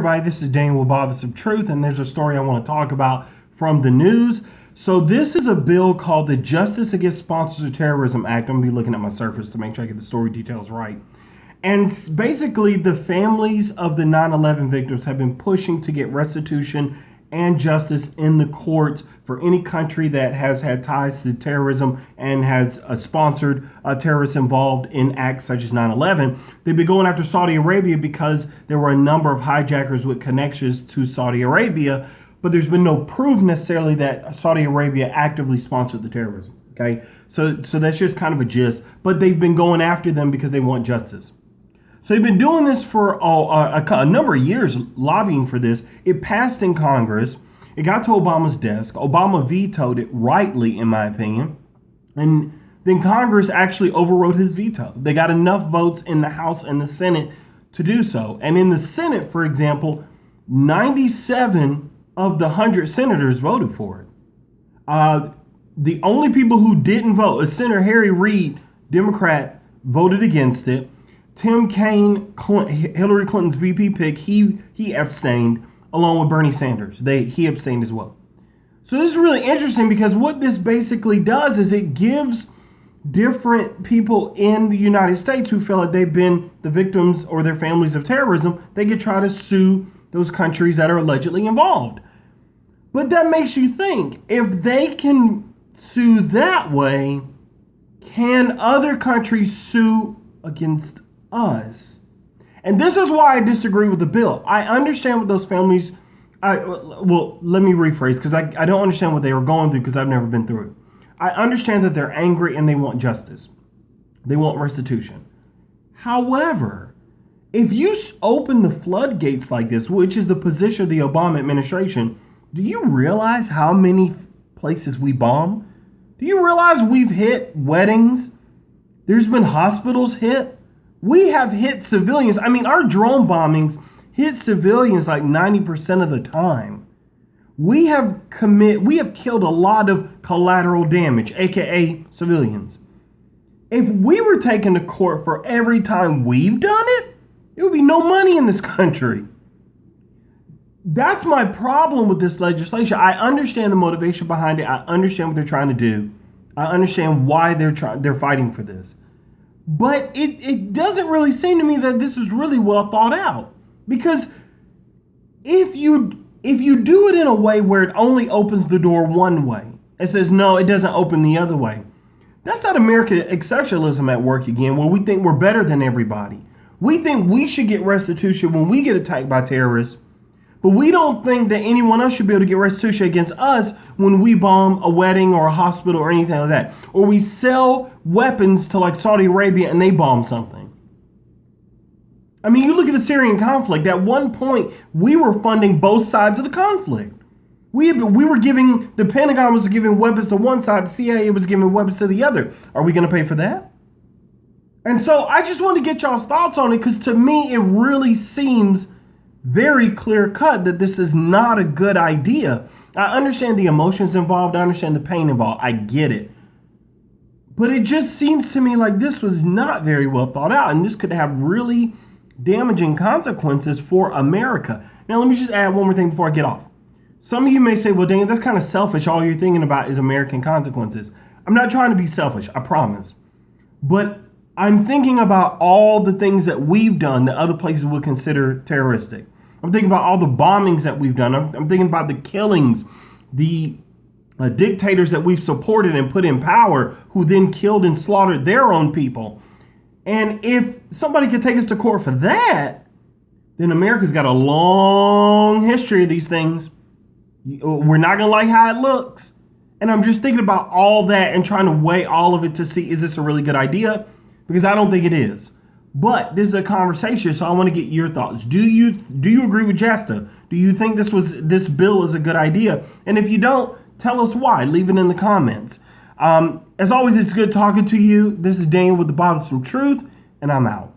Everybody, this is Daniel with Bothersome Truth, and there's a story I want to talk about from the news. So this is a bill called the Justice Against Sponsors of Terrorism Act. I'm going to be looking at my Surface to make sure I get the story details right. And basically, the families of the 9/11 victims have been pushing to get restitution and justice in the courts for any country that has had ties to terrorism and has sponsored terrorists involved in acts such as 9/11. They've been going after Saudi Arabia because there were a number of hijackers with connections to Saudi Arabia, but there's been no proof necessarily that Saudi Arabia actively sponsored the terrorism. Okay, so that's just kind of a gist. But they've been going after them because they want justice. So they've been doing this for a number of years, lobbying for this. It passed in Congress. It got to Obama's desk. Obama vetoed it, rightly, in my opinion. And then Congress actually overrode his veto. They got enough votes in the House and the Senate to do so. And in the Senate, for example, 97 of the 100 senators voted for it. The only people who didn't vote, Senator Harry Reid, Democrat, voted against it. Tim Kaine, Hillary Clinton's VP pick, he abstained, along with Bernie Sanders. He abstained as well. So this is really interesting because what this basically does is it gives different people in the United States who feel like they've been the victims or their families of terrorism, they can try to sue those countries that are allegedly involved. But that makes you think, if they can sue that way, can other countries sue against us? And this is why I disagree with the bill. I understand what those families, let me rephrase, because I don't understand what they were going through because I've never been through it. I understand that they're angry and they want justice. They want restitution. However, if you open the floodgates like this, which is the position of the Obama administration, do you realize how many places we bomb? Do you realize we've hit weddings? There's been hospitals hit. We have hit civilians. I mean, our drone bombings hit civilians like 90% of the time. We have killed a lot of collateral damage, aka civilians. If we were taken to court for every time we've done it, there would be no money in this country. That's my problem with this legislation. I understand the motivation behind it. I understand what they're trying to do. I understand why they're fighting for this. But it doesn't really seem to me that this is really well thought out. Because if you do it in a way where it only opens the door one way, it says, no, it doesn't open the other way. That's not American exceptionalism at work again, where we think we're better than everybody. We think we should get restitution when we get attacked by terrorists, but we don't think that anyone else should be able to get restitution against us when we bomb a wedding or a hospital or anything like that. Or we sell weapons to like Saudi Arabia and they bomb something. I mean, you look at the Syrian conflict. At one point, we were funding both sides of the conflict. We were giving, the Pentagon was giving weapons to one side, the CIA was giving weapons to the other. Are we going to pay for that? And so I just want to get y'all's thoughts on it, because to me, it really seems very clear cut that this is not a good idea. I understand the emotions involved. I understand the pain involved. I get it. But it just seems to me like this was not very well thought out, and this could have really damaging consequences for America. Now, let me just add one more thing before I get off. Some of you may say, well, dang, that's kind of selfish. All you're thinking about is American consequences. I'm not trying to be selfish, I promise. But I'm thinking about all the things that we've done that other places would consider terroristic. I'm thinking about all the bombings that we've done. I'm thinking about the killings, the dictators that we've supported and put in power who then killed and slaughtered their own people. And if somebody could take us to court for that, then America's got a long history of these things. We're not going to like how it looks. And I'm just thinking about all that and trying to weigh all of it to see, is this a really good idea? Because I don't think it is. But this is a conversation, so I want to get your thoughts. Do you agree with JASTA? Do you think this bill is a good idea? And if you don't, tell us why. Leave it in the comments. As always, it's good talking to you. This is Dane with the Bothersome Truth, and I'm out.